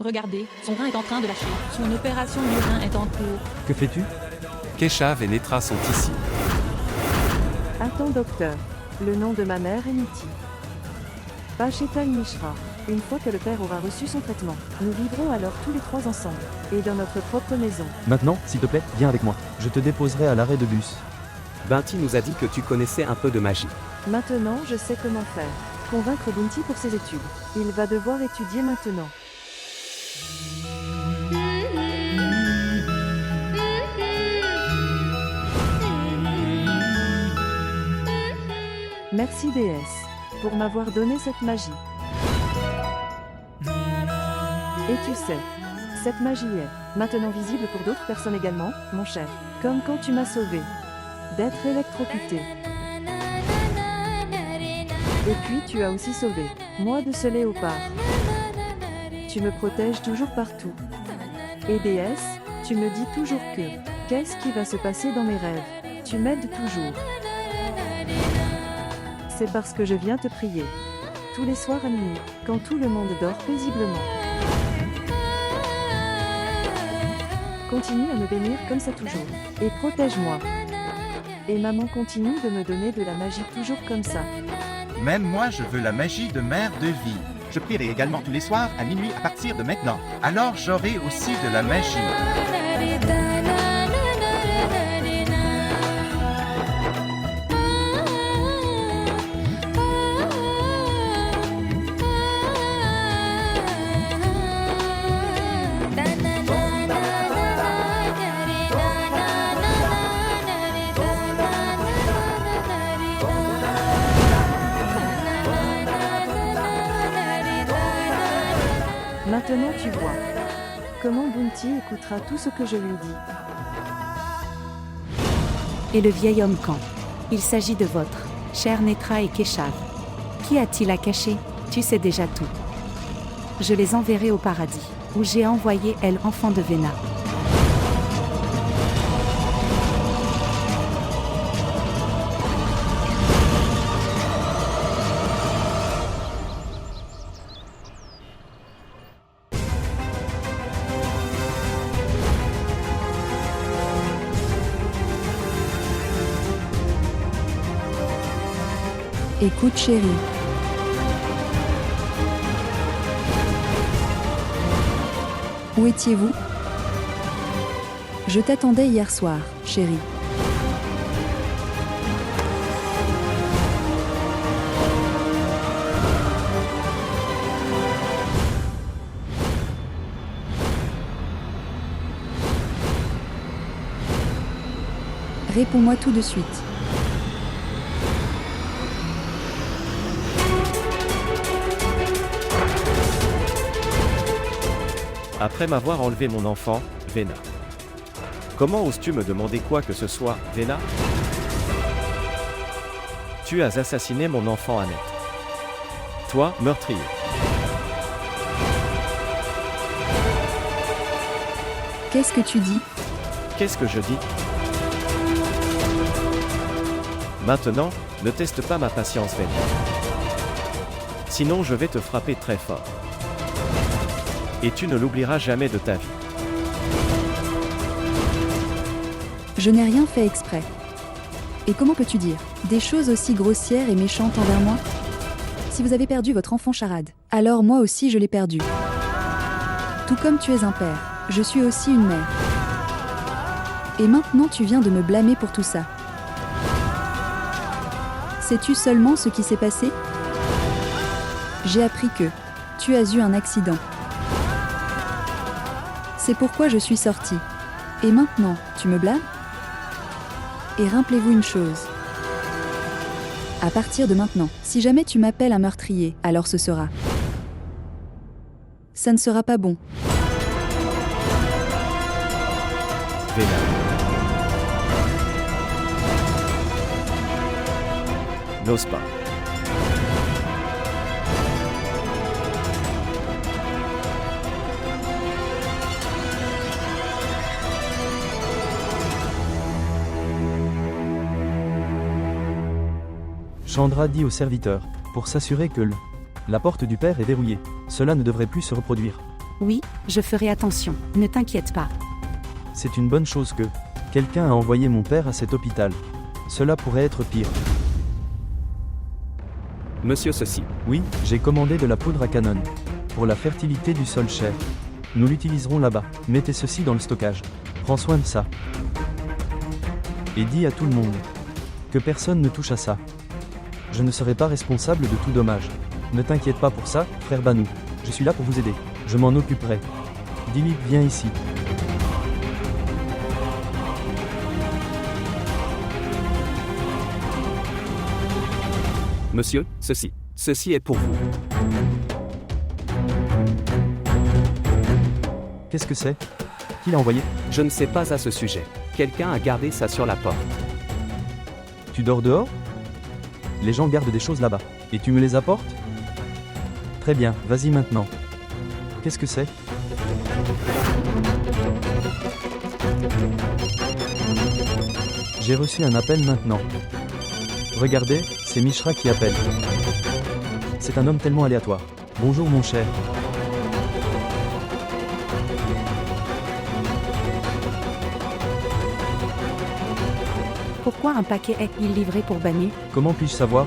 Regardez, son rein est en train de lâcher. Son opération du rein est en cours. Que fais-tu? Keshav et Netra sont ici. Attends docteur. Le nom de ma mère est Niti. Pachetal Mishra. Une fois que le père aura reçu son traitement, nous vivrons alors tous les trois ensemble, et dans notre propre maison. Maintenant, s'il te plaît, viens avec moi. Je te déposerai à l'arrêt de bus. Bunty nous a dit que tu connaissais un peu de magie. Maintenant, je sais comment faire. Convaincre Bunty pour ses études. Il va devoir étudier maintenant. Merci déesse, pour m'avoir donné cette magie. Et tu sais, cette magie est maintenant visible pour d'autres personnes également, mon cher. Comme quand tu m'as sauvé d'être électrocuté. Et puis tu as aussi sauvé moi de ce léopard. Tu me protèges toujours partout. Et déesse, tu me dis toujours que qu'est-ce qui va se passer dans mes rêves. Tu m'aides toujours. C'est parce que je viens te prier. Tous les soirs à minuit, quand tout le monde dort paisiblement. Continue à me bénir comme ça toujours. Et protège-moi. Et maman continue de me donner de la magie toujours comme ça. Même moi, je veux la magie de mère de vie. Je prierai également tous les soirs à minuit à partir de maintenant. Alors j'aurai aussi de la magie. Maintenant tu vois comment Bunty écoutera tout ce que je lui dis. Et le vieil homme quand? Il s'agit de votre cher Netra et Keshav. Qui a-t-il à cacher? Tu sais déjà tout. Je les enverrai au paradis, où j'ai envoyé elle, enfant de Vena. Écoute chérie. Où étiez-vous? Je t'attendais hier soir, chérie. Réponds-moi tout de suite. Après m'avoir enlevé mon enfant, Vena. Comment oses-tu me demander quoi que ce soit, Vena? Tu as assassiné mon enfant Annette. Toi, meurtrier. Qu'est-ce que tu dis? Qu'est-ce que je dis? Maintenant, ne teste pas ma patience, Vena. Sinon je vais te frapper très fort. Et tu ne l'oublieras jamais de ta vie. Je n'ai rien fait exprès. Et comment peux-tu dire des choses aussi grossières et méchantes envers moi? Si vous avez perdu votre enfant Charade, alors moi aussi je l'ai perdu. Tout comme tu es un père, je suis aussi une mère. Et maintenant tu viens de me blâmer pour tout ça. Sais-tu seulement ce qui s'est passé? J'ai appris que tu as eu un accident. C'est pourquoi je suis sortie. Et maintenant, tu me blâmes? Et rappelez-vous une chose. À partir de maintenant, si jamais tu m'appelles un meurtrier, alors ce sera. Ça ne sera pas bon. Vena. N'ose pas. Chandra dit au serviteur, pour s'assurer que la porte du père est verrouillée. Cela ne devrait plus se reproduire. Oui, je ferai attention, ne t'inquiète pas. C'est une bonne chose que quelqu'un a envoyé mon père à cet hôpital. Cela pourrait être pire. Monsieur ceci. Oui, j'ai commandé de la poudre à canon. Pour la fertilité du sol cher. Nous l'utiliserons là-bas. Mettez ceci dans le stockage. Prends soin de ça. Et dis à tout le monde que personne ne touche à ça. Je ne serai pas responsable de tout dommage. Ne t'inquiète pas pour ça, frère Banou. Je suis là pour vous aider. Je m'en occuperai. Dilip, viens ici. Monsieur, ceci. Ceci est pour vous. Qu'est-ce que c'est? Qui l'a envoyé? Je ne sais pas à ce sujet. Quelqu'un a gardé ça sur la porte. Tu dors dehors? Les gens gardent des choses là-bas. Et tu me les apportes? Très bien, vas-y maintenant. Qu'est-ce que c'est? J'ai reçu un appel maintenant. Regardez, c'est Mishra qui appelle. C'est un homme tellement aléatoire. Bonjour mon cher. Pourquoi un paquet est-il livré pour Banu? Comment puis-je savoir?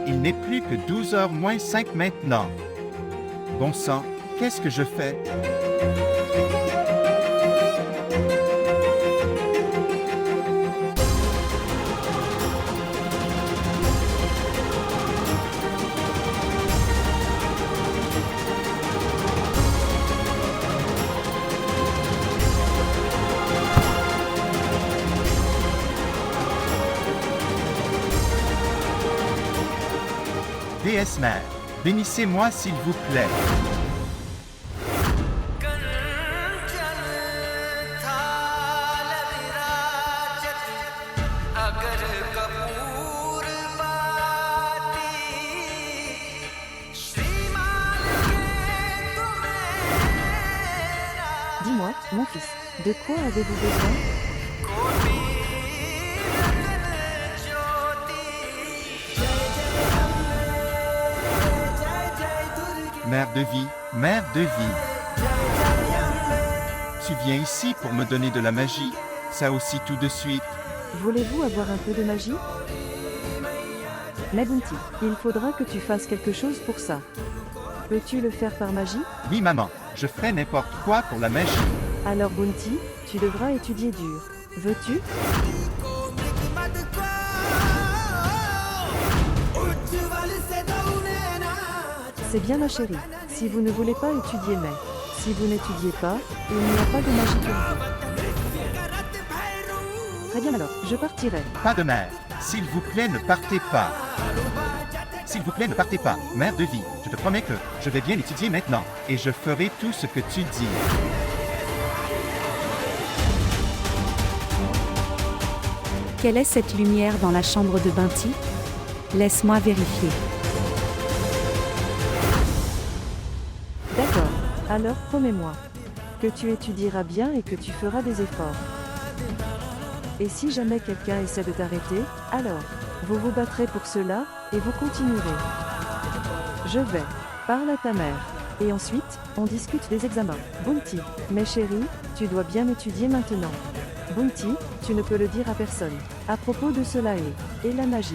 Il n'est plus que 12h moins 5 maintenant. Bon sang, qu'est-ce que je fais? Déesse mère, bénissez-moi s'il vous plaît. Dis-moi, mon fils, de quoi avez-vous besoin? Mère de vie, mère de vie. Tu viens ici pour me donner de la magie, ça aussi tout de suite. Voulez-vous avoir un peu de magie? Mais Bounty, il faudra que tu fasses quelque chose pour ça. Peux-tu le faire par magie? Oui maman, je ferai n'importe quoi pour la magie. Alors Bounty, tu devras étudier dur. Veux-tu? C'est bien ma chérie. Si vous ne voulez pas étudier mais, si vous n'étudiez pas, il n'y a pas de magie pour vous. Très bien alors, je partirai. Pas de mère, s'il vous plaît ne partez pas. S'il vous plaît ne partez pas, mère de vie, je te promets que je vais bien étudier maintenant, et je ferai tout ce que tu dis. Quelle est cette lumière dans la chambre de Binti? Laisse-moi vérifier. D'accord. Alors promets-moi que tu étudieras bien et que tu feras des efforts. Et si jamais quelqu'un essaie de t'arrêter, alors, vous vous battrez pour cela, et vous continuerez. Je vais. Parle à ta mère. Et ensuite, on discute des examens. Bounty, mes chéris, tu dois bien étudier maintenant. Bounty, tu ne peux le dire à personne. À propos de cela et la magie.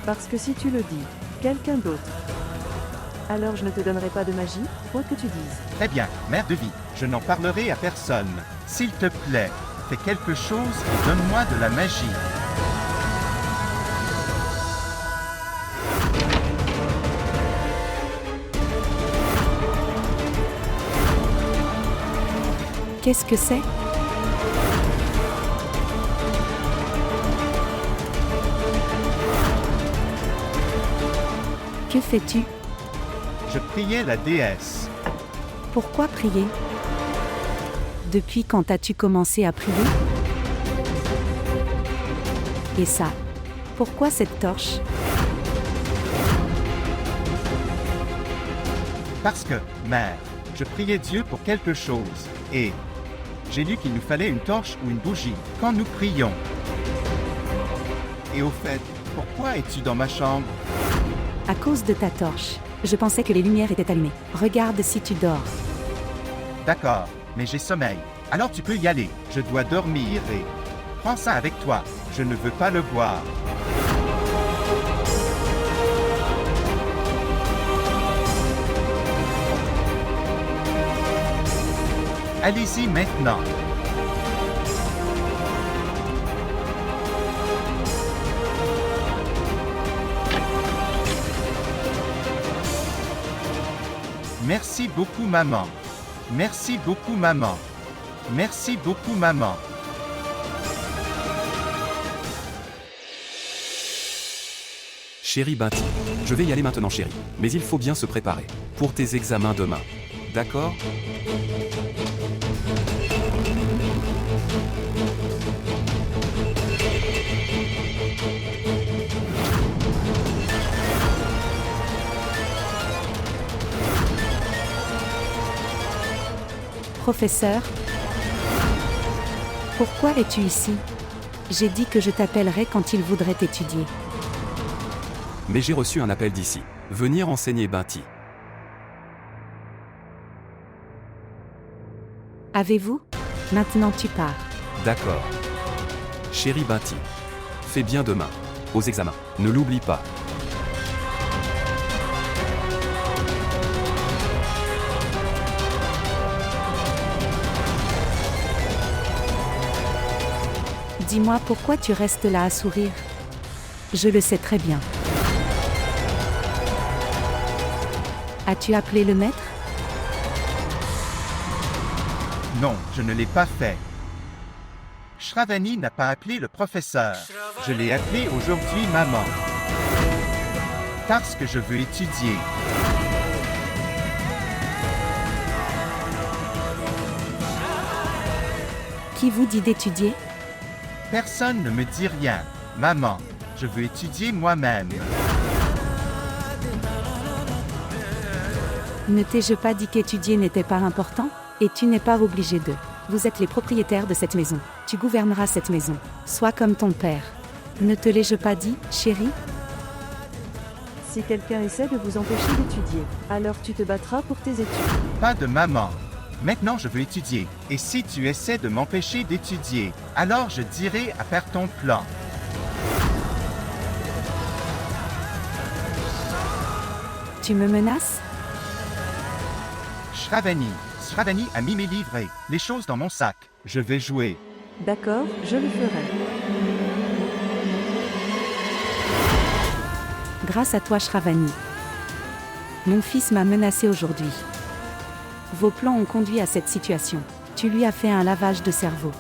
Parce que si tu le dis, quelqu'un d'autre. Alors je ne te donnerai pas de magie, quoi que tu dises. Très bien, mère de vie, je n'en parlerai à personne. S'il te plaît, fais quelque chose et donne-moi de la magie. Qu'est-ce que c'est? Que fais-tu? Je priais la déesse. Pourquoi prier? Depuis quand as-tu commencé à prier? Et ça? Pourquoi cette torche? Parce que, mère, je priais Dieu pour quelque chose, et j'ai lu qu'il nous fallait une torche ou une bougie quand nous prions. Et au fait, pourquoi es-tu dans ma chambre? À cause de ta torche. Je pensais que les lumières étaient allumées. Regarde si tu dors. D'accord, mais j'ai sommeil. Alors tu peux y aller. Je dois dormir et... Prends ça avec toi. Je ne veux pas le boire. Allez-y maintenant. Merci beaucoup maman. Merci beaucoup maman. Merci beaucoup maman. Chérie Binti. Je vais y aller maintenant chérie. Mais il faut bien se préparer. Pour tes examens demain. D'accord? Professeur? Pourquoi es-tu ici? J'ai dit que je t'appellerais quand il voudrait étudier. Mais j'ai reçu un appel d'ici. Venir enseigner Binti. Avez-vous? Maintenant tu pars. D'accord. Chérie Binti. Fais bien demain. Aux examens. Ne l'oublie pas. Dis-moi pourquoi tu restes là à sourire. Je le sais très bien. As-tu appelé le maître? Non, je ne l'ai pas fait. Shravani n'a pas appelé le professeur. Je l'ai appelé aujourd'hui maman. Parce que je veux étudier. Qui vous dit d'étudier? Personne ne me dit rien. Maman, je veux étudier moi-même. Ne t'ai-je pas dit qu'étudier n'était pas important? Et tu n'es pas obligé de. Vous êtes les propriétaires de cette maison. Tu gouverneras cette maison. Sois comme ton père. Ne te l'ai-je pas dit, chérie? Si quelqu'un essaie de vous empêcher d'étudier, alors tu te battras pour tes études. Pas de maman. Maintenant, je veux étudier. Et si tu essaies de m'empêcher d'étudier, alors je dirai à faire ton plan. Tu me menaces? Shravani a mis mes livres et les choses dans mon sac. Je vais jouer. D'accord, je le ferai. Grâce à toi, Shravani. Mon fils m'a menacé aujourd'hui. Vos plans ont conduit à cette situation. Tu lui as fait un lavage de cerveau.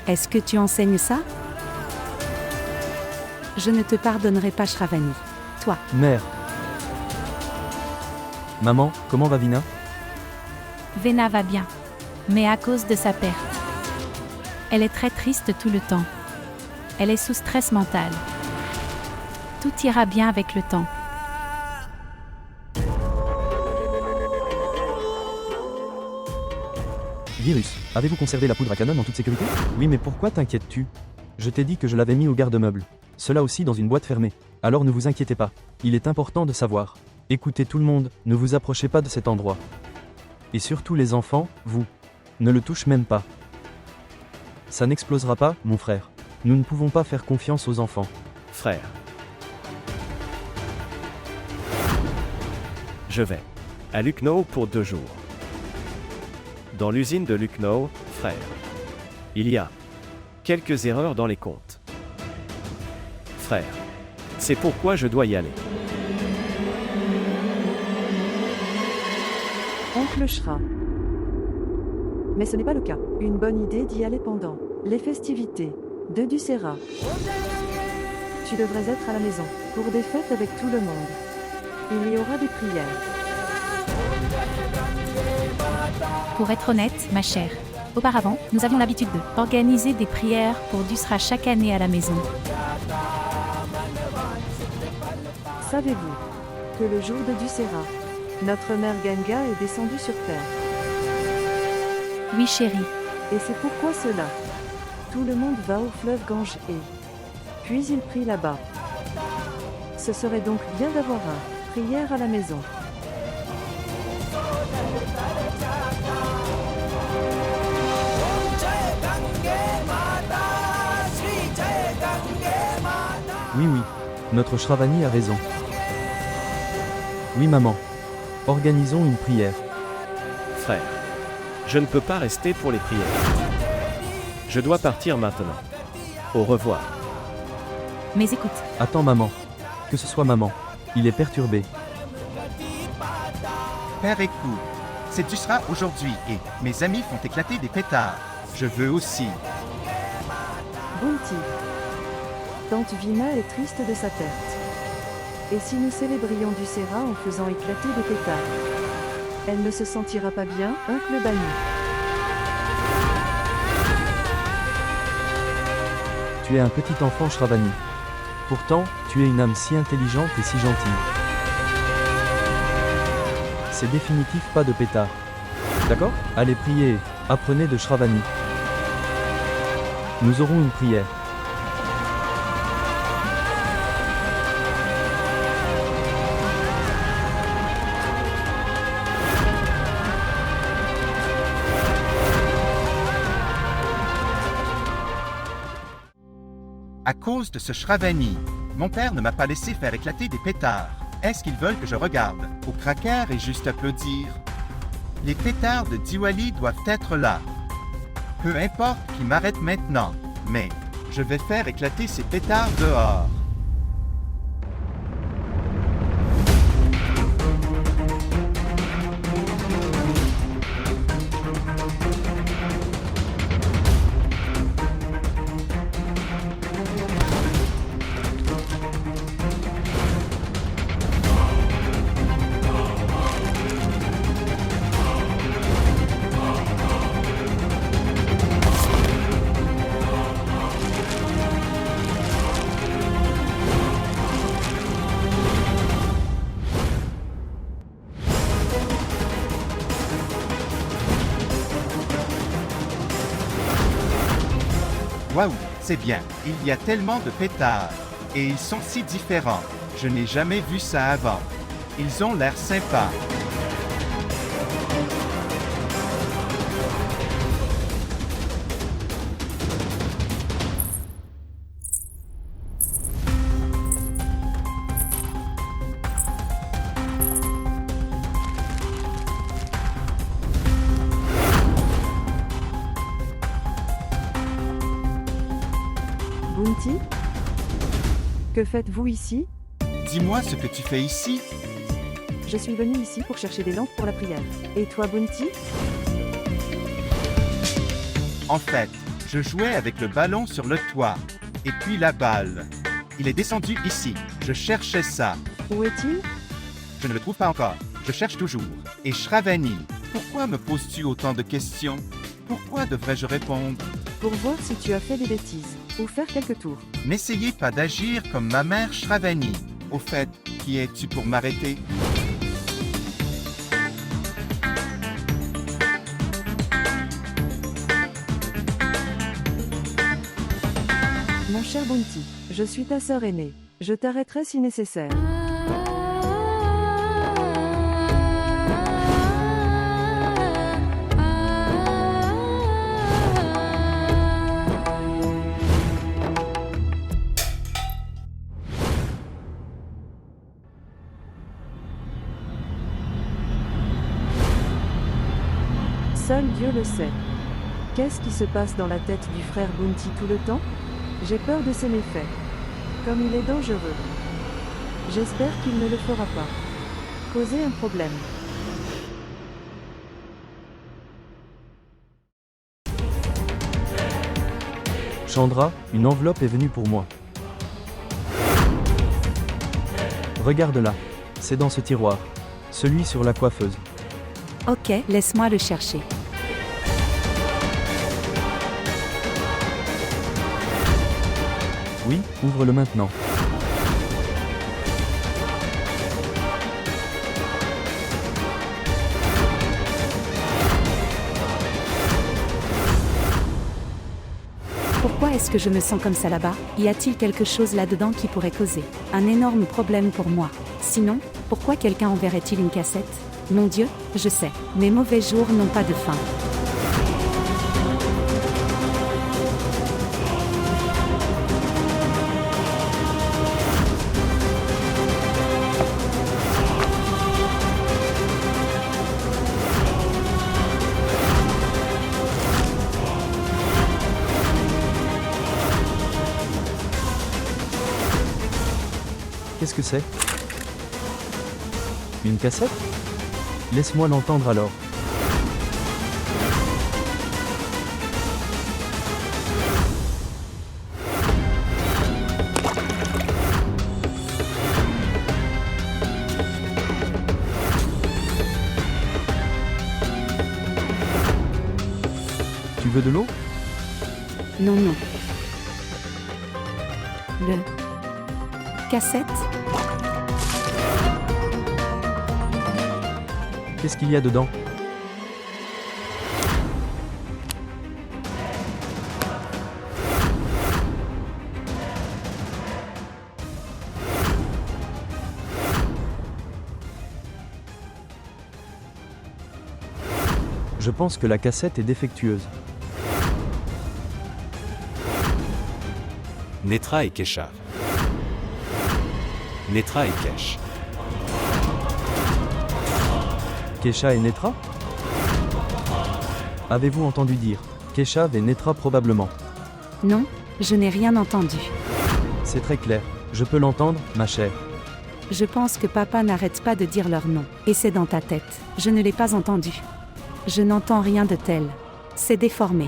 Est-ce que tu enseignes ça? Je ne te pardonnerai pas, Shravani. Toi. Mère. Maman, comment va Vina? Vena va bien. Mais à cause de sa perte. Elle est très triste tout le temps. Elle est sous stress mental. Tout ira bien avec le temps. Virus, avez-vous conservé la poudre à canon en toute sécurité? Oui, mais pourquoi t'inquiètes-tu? Je t'ai dit que je l'avais mis au garde-meuble. Cela aussi dans une boîte fermée. Alors ne vous inquiétez pas. Il est important de savoir. Écoutez tout le monde, ne vous approchez pas de cet endroit. Et surtout les enfants, vous. Ne le touche même pas. Ça n'explosera pas, mon frère. Nous ne pouvons pas faire confiance aux enfants. Frère. Je vais à Lucknow pour 2 jours. Dans l'usine de Lucknow, frère. Il y a quelques erreurs dans les comptes. Frère. C'est pourquoi je dois y aller. Oncle Shra. Mais ce n'est pas le cas. Une bonne idée d'y aller pendant les festivités de Dussehra. Tu devrais être à la maison pour des fêtes avec tout le monde. Il y aura des prières. Pour être honnête, ma chère, auparavant, nous avions l'habitude d'organiser des prières pour Dussehra chaque année à la maison. Savez-vous que le jour de Dussehra, notre mère Ganga est descendue sur terre? Oui, chérie. Et c'est pourquoi cela. Tout le monde va au fleuve Gange et... Puis il prie là-bas. Ce serait donc bien d'avoir un prière à la maison. Oui, oui, notre Shravani a raison. Oui, maman. Organisons une prière. Frère, je ne peux pas rester pour les prières. Je dois partir maintenant. Au revoir. Mais écoute, Attends, maman. Que ce soit maman. Il est perturbé. Père, écoute. C'est du sera aujourd'hui et mes amis font éclater des pétards. Je veux aussi. Bunti. Tante Vima est triste de sa perte. Et si nous célébrions du Sera en faisant éclater des pétards? Elle ne se sentira pas bien, oncle Bani. Tu es un petit enfant Shravani. Pourtant, tu es une âme si intelligente et si gentille. C'est définitif pas de pétard. D'accord? Allez prier, apprenez de Shravani. Nous aurons une prière. À cause de ce Shravani, mon père ne m'a pas laissé faire éclater des pétards. Est-ce qu'ils veulent que je regarde au cracker et juste applaudir? Les pétards de Diwali doivent être là. Peu importe qui m'arrête maintenant, mais je vais faire éclater ces pétards dehors. Waouh, c'est bien, il y a tellement de pétards. Et ils sont si différents. Je n'ai jamais vu ça avant. Ils ont l'air sympas. Bunti? Que faites-vous ici? Dis-moi ce que tu fais ici. Je suis venu ici pour chercher des lampes pour la prière. Et toi, Bunti? En fait, je jouais avec le ballon sur le toit. Et puis la balle. Il est descendu ici. Je cherchais ça. Où est-il? Je ne le trouve pas encore. Je cherche toujours. Et Shravani, pourquoi me poses-tu autant de questions? Pourquoi devrais-je répondre? Pour voir si tu as fait des bêtises. Ou faire quelques tours. N'essayez pas d'agir comme ma mère Shravani. Au fait, qui es-tu pour m'arrêter? Mon cher Bunti, je suis ta sœur aînée. Je t'arrêterai si nécessaire. Seul Dieu le sait. Qu'est-ce qui se passe dans la tête du frère Bunti tout le temps? J'ai peur de ses méfaits. Comme il est dangereux. J'espère qu'il ne le fera pas. Causer un problème. Chandra, une enveloppe est venue pour moi. Regarde-la. C'est dans ce tiroir. Celui sur la coiffeuse. Ok, laisse-moi le chercher. Oui, ouvre-le maintenant. Pourquoi est-ce que je me sens comme ça là-bas? Y a-t-il quelque chose là-dedans qui pourrait causer un énorme problème pour moi? Sinon, pourquoi quelqu'un enverrait-il une cassette? Mon Dieu, je sais, mes mauvais jours n'ont pas de fin. Qu'est-ce que c'est? Une cassette? Laisse-moi l'entendre alors. Tu veux de l'eau? Non, non. Le... cassette? Qu'est-ce qu'il y a dedans? Je pense que la cassette est défectueuse. Netra et Keshav. Netra et Kesh. Kesha et Netra? Avez-vous entendu dire Keshav et Netra probablement? Non, je n'ai rien entendu. C'est très clair. Je peux l'entendre, ma chère. Je pense que papa n'arrête pas de dire leur nom. Et c'est dans ta tête. Je ne l'ai pas entendu. Je n'entends rien de tel. C'est déformé.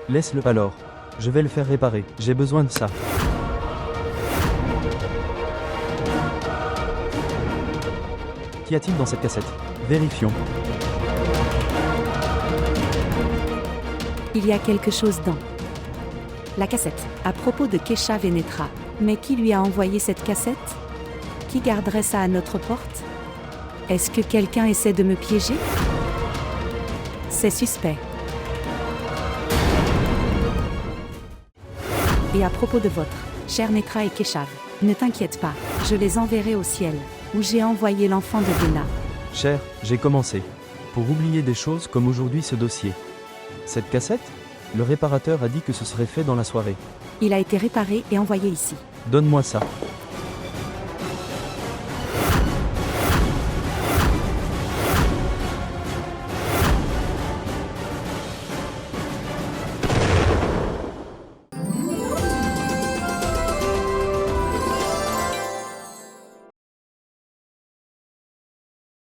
Laisse-le alors. Je vais le faire réparer. J'ai besoin de ça. Qu'y a-t-il dans cette cassette? Vérifions. Il y a quelque chose dans la cassette, à propos de Keshav et Netra. Mais qui lui a envoyé cette cassette? Qui garderait ça à notre porte? Est-ce que quelqu'un essaie de me piéger? C'est suspect. Et à propos de votre, cher Netra et Keshav, ne t'inquiète pas, je les enverrai au ciel, où j'ai envoyé l'enfant de Vena. Cher, j'ai commencé. Pour oublier des choses comme aujourd'hui ce dossier. Cette cassette? Le réparateur a dit que ce serait fait dans la soirée. Il a été réparé et envoyé ici. Donne-moi ça.